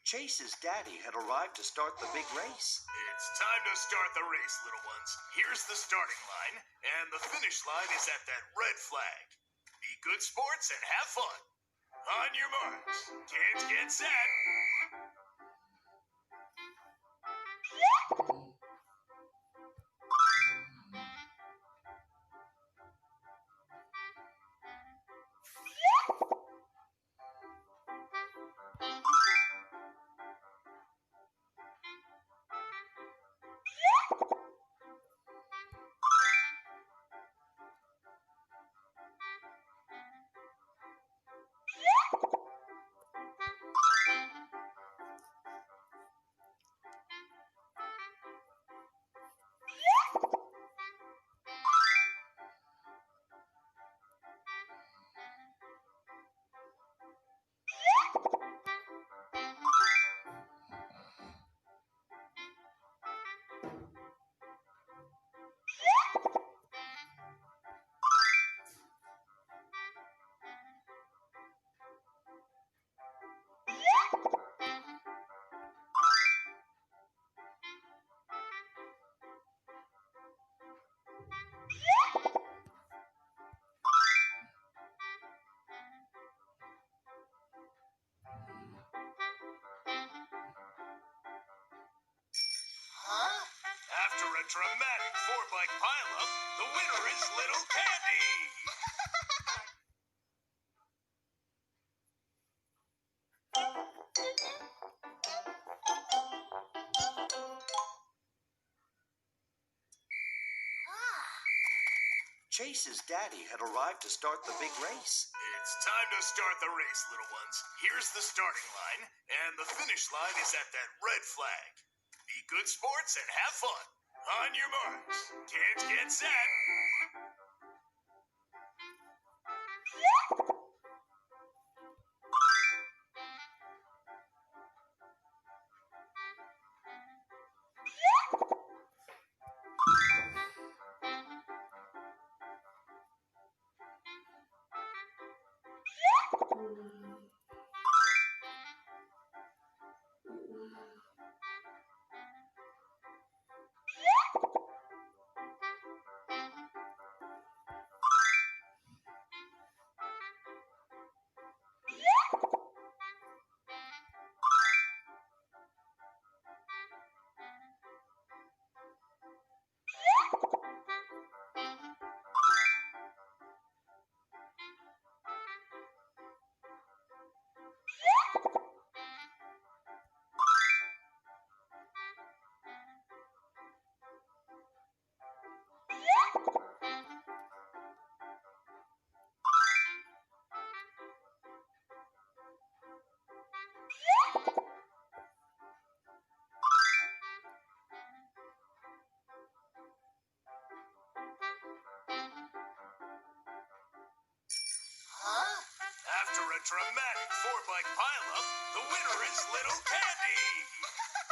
Chase's daddy had arrived to start the big race. It's time to start the race, little ones. Here's the starting line, and the finish line is at that red flag. Be good sports and have fun. On your marks. Kids, get set. After a dramatic four-bike pileup, the winner is Little Candy. Chase's daddy had arrived to start the big race. It's time to start the race, little ones. Here's the starting line, and the finish line is at that red flag. Be good sports and have fun. On your marks. Kids, get set. After a dramatic four-bike pileup, the winner is Little Candy.